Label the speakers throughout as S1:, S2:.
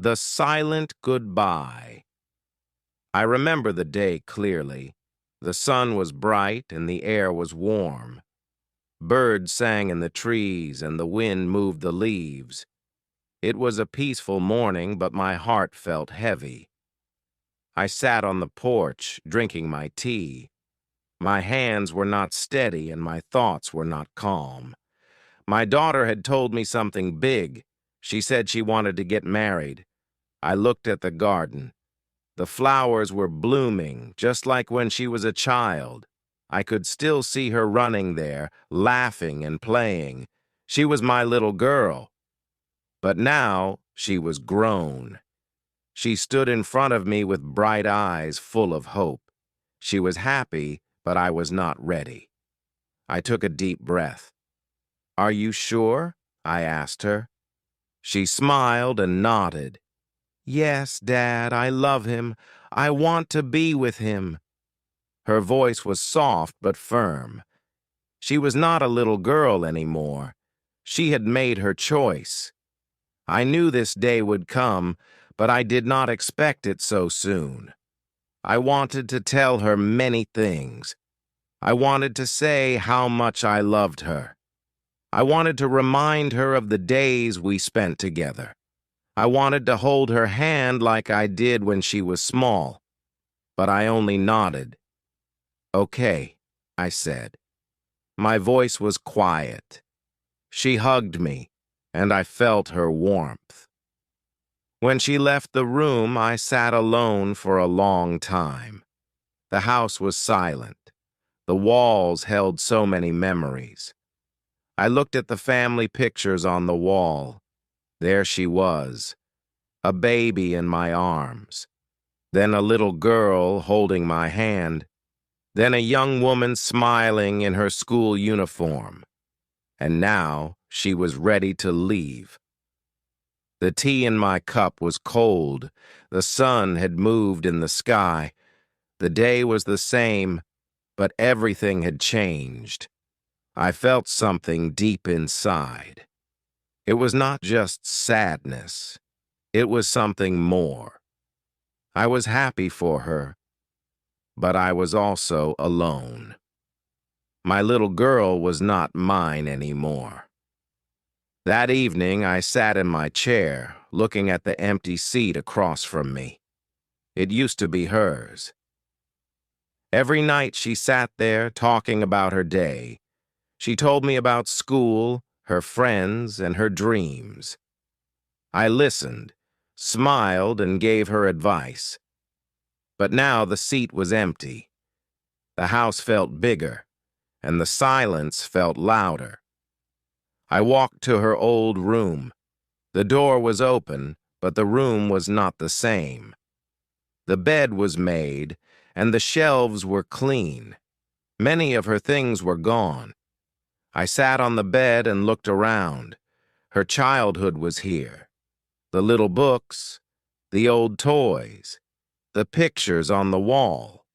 S1: The silent goodbye. I remember the day clearly. The sun was bright and the air was warm. Birds sang in the trees and the wind moved the leaves. It was a peaceful morning, but my heart felt heavy. I sat on the porch, drinking my tea. My hands were not steady and my thoughts were not calm. My daughter had told me something big. She said she wanted to get married. I looked at the garden. The flowers were blooming, just like when she was a child. I could still see her running there, laughing and playing. She was my little girl. But now she was grown. She stood in front of me with bright eyes full of hope. She was happy, but I was not ready. I took a deep breath. "Are you sure?" I asked her. She smiled and nodded. "Yes, Dad, I love him. I want to be with him." Her voice was soft but firm. She was not a little girl anymore. She had made her choice. I knew this day would come, but I did not expect it so soon. I wanted to tell her many things. I wanted to say how much I loved her. I wanted to remind her of the days we spent together. I wanted to hold her hand like I did when she was small, but I only nodded. "Okay," I said. My voice was quiet. She hugged me, and I felt her warmth. When she left the room, I sat alone for a long time. The house was silent. The walls held so many memories. I looked at the family pictures on the wall. There she was, a baby in my arms. Then a little girl holding my hand. Then a young woman smiling in her school uniform. And now she was ready to leave. The tea in my cup was cold. The sun had moved in the sky. The day was the same, but everything had changed. I felt something deep inside. It was not just sadness. It was something more. I was happy for her, but I was also alone. My little girl was not mine anymore. That evening, I sat in my chair, looking at the empty seat across from me. It used to be hers. Every night she sat there talking about her day. She told me about school, her friends, and her dreams. I listened, smiled, and gave her advice. But now the seat was empty. The house felt bigger, and the silence felt louder. I walked to her old room. The door was open, but the room was not the same. The bed was made, and the shelves were clean. Many of her things were gone. I sat on the bed and looked around. Her childhood was here. The little books, the old toys, the pictures on the wall.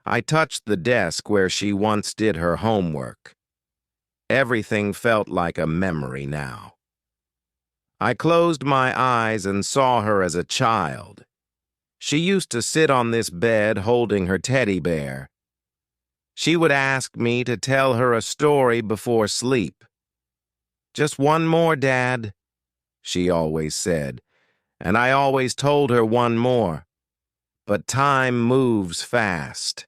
S1: I touched the desk where she once did her homework. Everything felt like a memory now. I closed my eyes and saw her as a child. She used to sit on this bed holding her teddy bear. She would ask me to tell her a story before sleep. "Just one more, Dad," she always said, and I always told her one more. But time moves fast.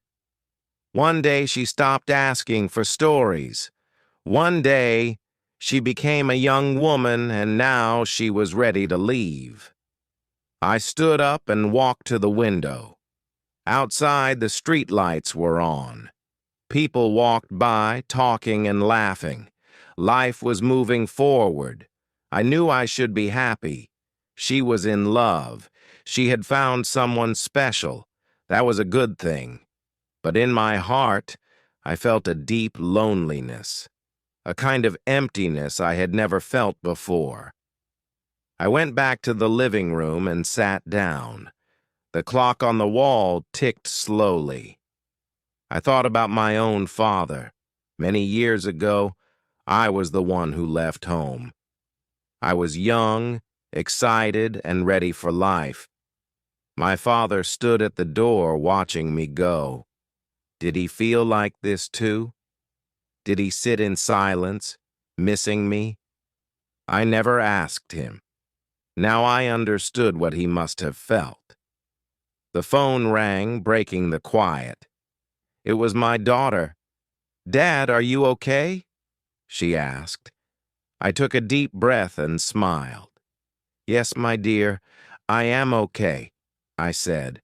S1: One day she stopped asking for stories. One day she became a young woman, and now she was ready to leave. I stood up and walked to the window. Outside, the street lights were on. People walked by, talking and laughing. Life was moving forward. I knew I should be happy. She was in love. She had found someone special. That was a good thing. But in my heart, I felt a deep loneliness, a kind of emptiness I had never felt before. I went back to the living room and sat down. The clock on the wall ticked slowly. I thought about my own father. Many years ago, I was the one who left home. I was young, excited and ready for life. My father stood at the door watching me go. Did he feel like this too? Did he sit in silence, missing me? I never asked him. Now I understood what he must have felt. The phone rang, breaking the quiet. It was my daughter. "Dad, are you okay?" she asked. I took a deep breath and smiled. "Yes, my dear, I am okay," I said.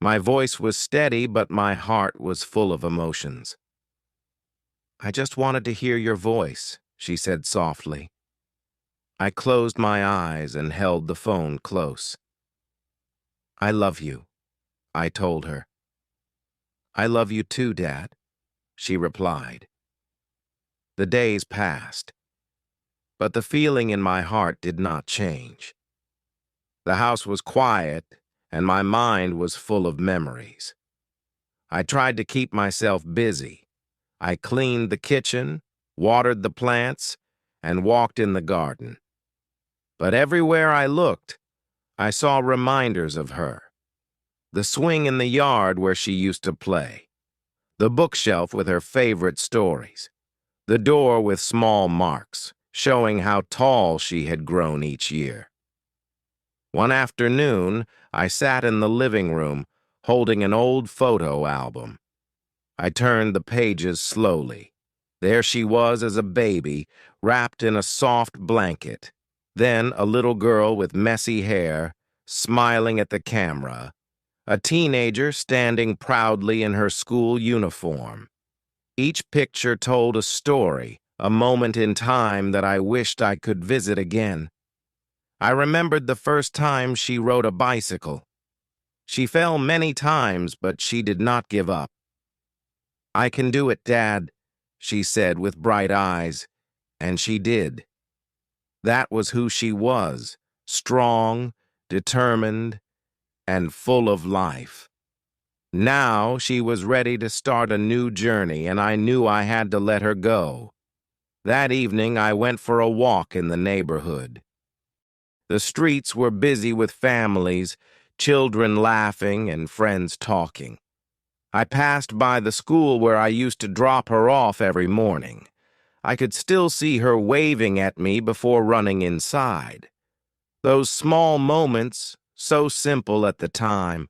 S1: My voice was steady, but my heart was full of emotions. "I just wanted to hear your voice," she said softly. I closed my eyes and held the phone close. "I love you," I told her. "I love you too, Dad," she replied. The days passed, but the feeling in my heart did not change. The house was quiet, and my mind was full of memories. I tried to keep myself busy. I cleaned the kitchen, watered the plants, and walked in the garden. But everywhere I looked, I saw reminders of her. The swing in the yard where she used to play, the bookshelf with her favorite stories, the door with small marks, showing how tall she had grown each year. One afternoon, I sat in the living room, holding an old photo album. I turned the pages slowly. There she was as a baby, wrapped in a soft blanket. Then a little girl with messy hair, smiling at the camera. A teenager standing proudly in her school uniform. Each picture told a story, a moment in time that I wished I could visit again. I remembered the first time she rode a bicycle. She fell many times, but she did not give up. "I can do it, Dad," she said with bright eyes, and she did. That was who she was, strong, determined, and full of life. Now she was ready to start a new journey, and I knew I had to let her go. That evening, I went for a walk in the neighborhood. The streets were busy with families, children laughing and friends talking. I passed by the school where I used to drop her off every morning. I could still see her waving at me before running inside. Those small moments, so simple at the time,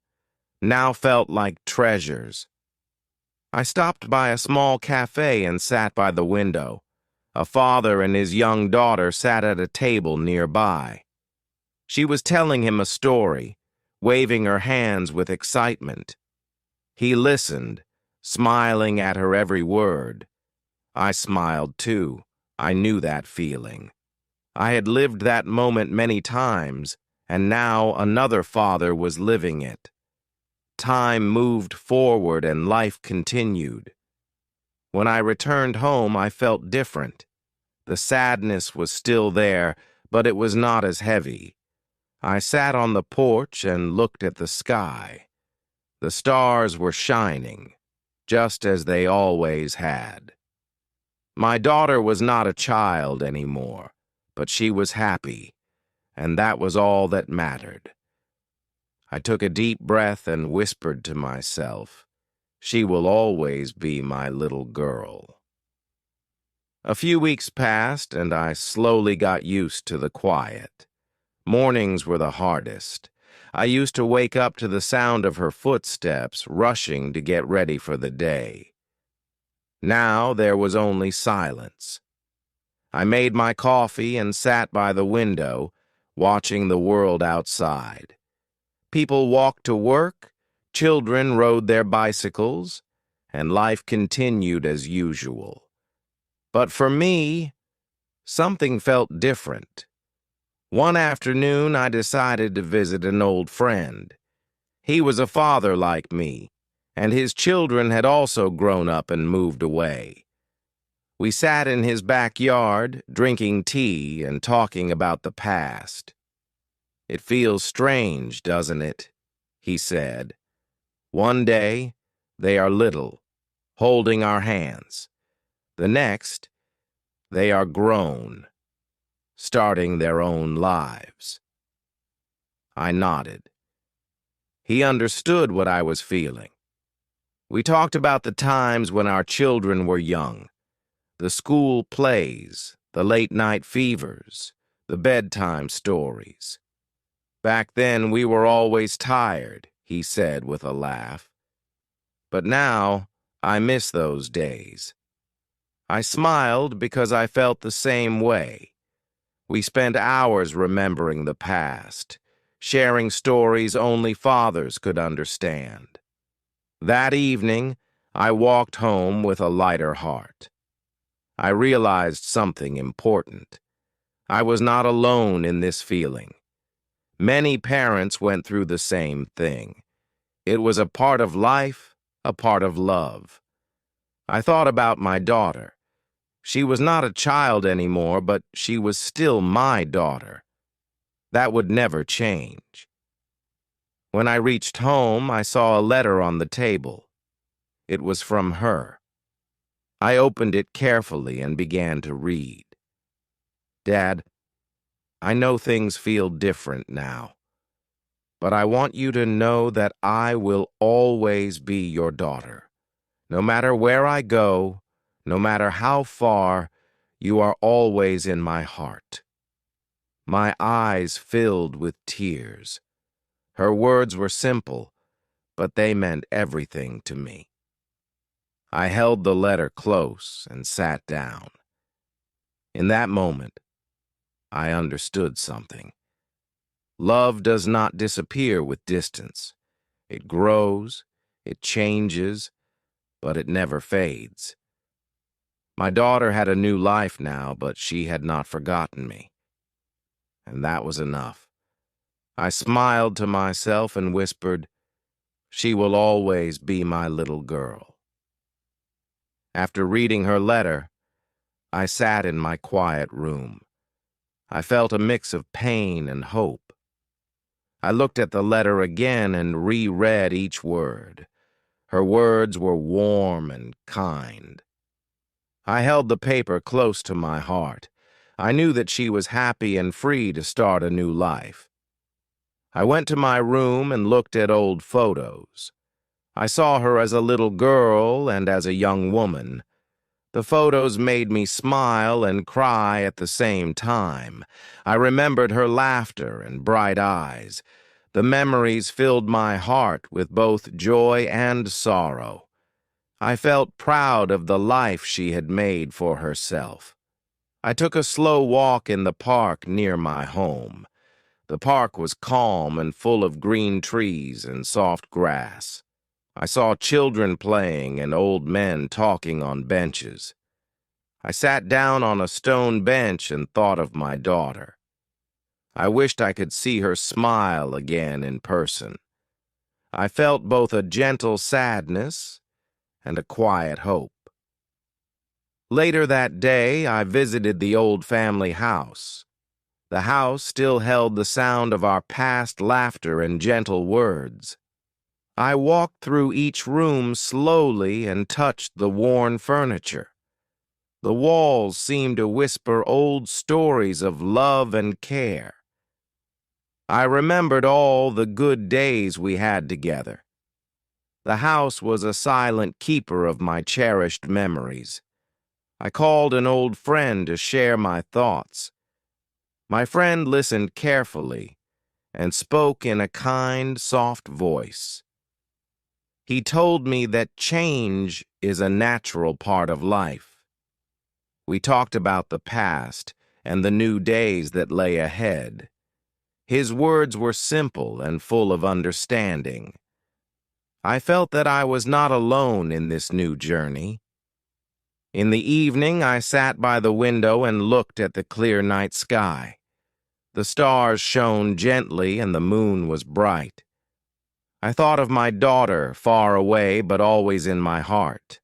S1: now felt like treasures. I stopped by a small cafe and sat by the window. A father and his young daughter sat at a table nearby. She was telling him a story, waving her hands with excitement. He listened, smiling at her every word. I smiled too. I knew that feeling. I had lived that moment many times, and now another father was living it. Time moved forward and life continued. When I returned home, I felt different. The sadness was still there, but it was not as heavy. I sat on the porch and looked at the sky. The stars were shining, just as they always had. My daughter was not a child anymore, but she was happy, and that was all that mattered. I took a deep breath and whispered to myself, "She will always be my little girl." A few weeks passed, and I slowly got used to the quiet. Mornings were the hardest. I used to wake up to the sound of her footsteps, rushing to get ready for the day. Now there was only silence. I made my coffee and sat by the window, watching the world outside. People walked to work, children rode their bicycles, and life continued as usual. But for me, something felt different. One afternoon, I decided to visit an old friend. He was a father like me, and his children had also grown up and moved away. We sat in his backyard, drinking tea and talking about the past. "It feels strange, doesn't it?" he said. "One day, they are little, holding our hands. The next, they are grown, starting their own lives." I nodded. He understood what I was feeling. We talked about the times when our children were young, the school plays, the late-night fevers, the bedtime stories. Back then, we were always tired, he said with a laugh. But now, I miss those days. I smiled because I felt the same way. We spent hours remembering the past, sharing stories only fathers could understand. That evening, I walked home with a lighter heart. I realized something important. I was not alone in this feeling. Many parents went through the same thing. It was a part of life, a part of love. I thought about my daughter. She was not a child anymore, but she was still my daughter. That would never change. When I reached home, I saw a letter on the table. It was from her. I opened it carefully and began to read. Dad, I know things feel different now, but I want you to know that I will always be your daughter. No matter where I go, no matter how far, you are always in my heart. My eyes filled with tears. Her words were simple, but they meant everything to me. I held the letter close and sat down. In that moment, I understood something. Love does not disappear with distance. It grows, it changes, but it never fades. My daughter had a new life now, but she had not forgotten me. And that was enough. I smiled to myself and whispered, "She will always be my little girl." After reading her letter, I sat in my quiet room. I felt a mix of pain and hope. I looked at the letter again and reread each word. Her words were warm and kind. I held the paper close to my heart. I knew that she was happy and free to start a new life. I went to my room and looked at old photos. I saw her as a little girl and as a young woman. The photos made me smile and cry at the same time. I remembered her laughter and bright eyes. The memories filled my heart with both joy and sorrow. I felt proud of the life she had made for herself. I took a slow walk in the park near my home. The park was calm and full of green trees and soft grass. I saw children playing and old men talking on benches. I sat down on a stone bench and thought of my daughter. I wished I could see her smile again in person. I felt both a gentle sadness and a quiet hope. Later that day, I visited the old family house. The house still held the sound of our past laughter and gentle words. I walked through each room slowly and touched the worn furniture. The walls seemed to whisper old stories of love and care. I remembered all the good days we had together. The house was a silent keeper of my cherished memories. I called an old friend to share my thoughts. My friend listened carefully and spoke in a kind, soft voice. He told me that change is a natural part of life. We talked about the past and the new days that lay ahead. His words were simple and full of understanding. I felt that I was not alone in this new journey. In the evening, I sat by the window and looked at the clear night sky. The stars shone gently and the moon was bright. I thought of my daughter, far away but always in my heart.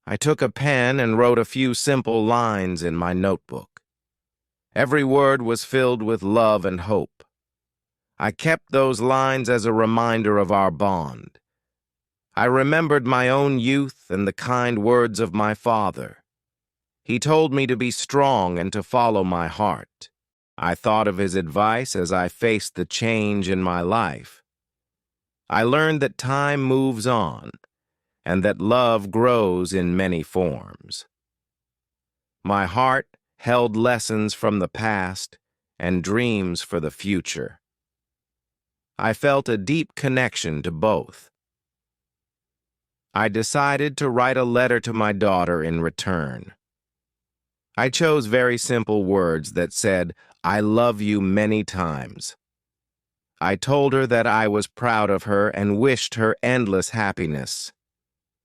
S1: I took a pen and wrote a few simple lines in my notebook. Every word was filled with love and hope. I kept those lines as a reminder of our bond. I remembered my own youth and the kind words of my father. He told me to be strong and to follow my heart. I thought of his advice as I faced the change in my life. I learned that time moves on and that love grows in many forms. My heart held lessons from the past and dreams for the future. I felt a deep connection to both. I decided to write a letter to my daughter in return. I chose very simple words that said, "I love you" many times. I told her that I was proud of her and wished her endless happiness.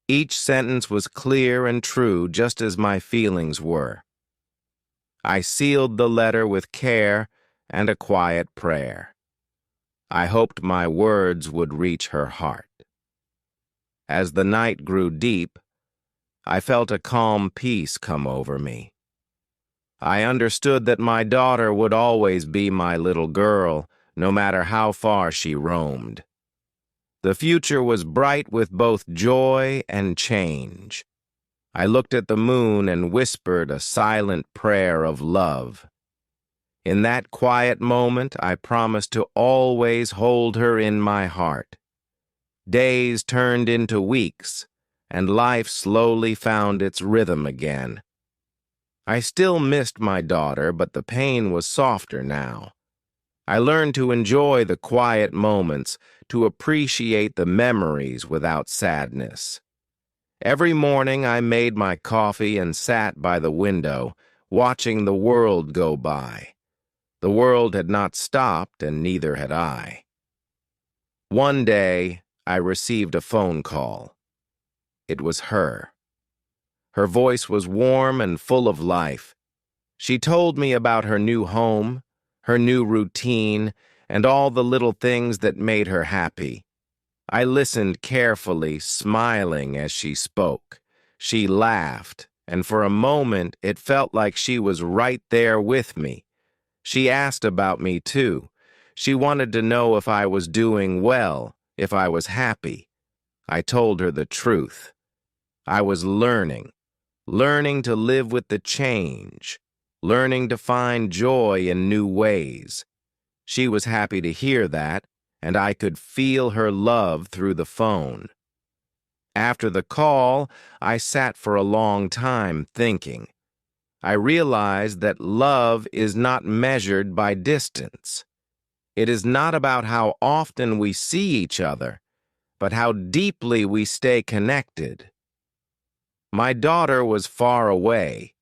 S1: Each sentence was clear and true, just as my feelings were. I sealed the letter with care and a quiet prayer. I hoped my words would reach her heart. As the night grew deep, I felt a calm peace come over me. I understood that my daughter would always be my little girl, no matter how far she roamed. The future was bright with both joy and change. I looked at the moon and whispered a silent prayer of love. In that quiet moment, I promised to always hold her in my heart. Days turned into weeks, and life slowly found its rhythm again. I still missed my daughter, but the pain was softer now. I learned to enjoy the quiet moments, to appreciate the memories without sadness. Every morning I made my coffee and sat by the window, watching the world go by. The world had not stopped, and neither had I. One day, I received a phone call. It was her. Her voice was warm and full of life. She told me about her new home, her new routine, and all the little things that made her happy. I listened carefully, smiling as she spoke. She laughed, and for a moment it felt like she was right there with me. She asked about me, too. She wanted to know if I was doing well, if I was happy. I told her the truth. I was learning to live with the change, learning to find joy in new ways. She was happy to hear that, and I could feel her love through the phone. After the call, I sat for a long time thinking. I realized that love is not measured by distance. It is not about how often we see each other, but how deeply we stay connected. My daughter was far away,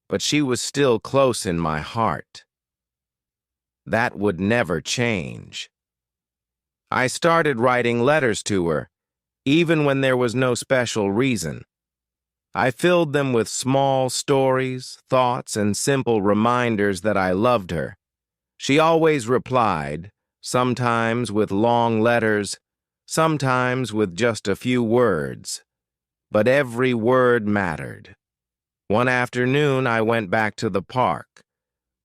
S1: but she was still close in my heart. That would never change. I started writing letters to her, even when there was no special reason. I filled them with small stories, thoughts, and simple reminders that I loved her. She always replied, sometimes with long letters, sometimes with just a few words. But every word mattered. One afternoon, I went back to the park.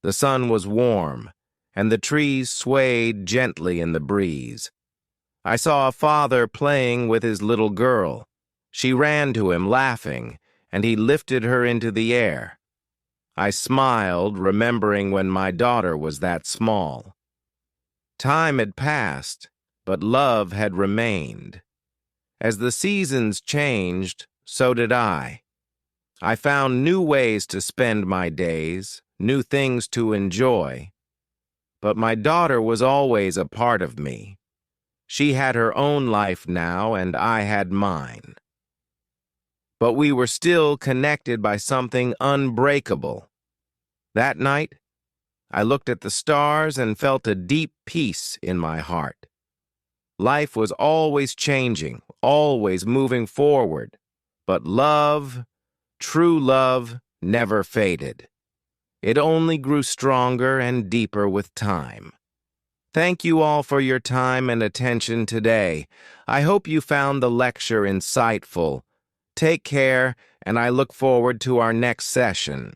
S1: The sun was warm, and the trees swayed gently in the breeze. I saw a father playing with his little girl. She ran to him, laughing, and he lifted her into the air. I smiled, remembering when my daughter was that small. Time had passed, but love had remained. As the seasons changed, so did I. I found new ways to spend my days, new things to enjoy. But my daughter was always a part of me. She had her own life now, and I had mine. But we were still connected by something unbreakable. That night, I looked at the stars and felt a deep peace in my heart. Life was always changing, always moving forward, but love, true love, never faded. It only grew stronger and deeper with time. Thank you all for your time and attention today. I hope you found the lecture insightful. Take care, and I look forward to our next session.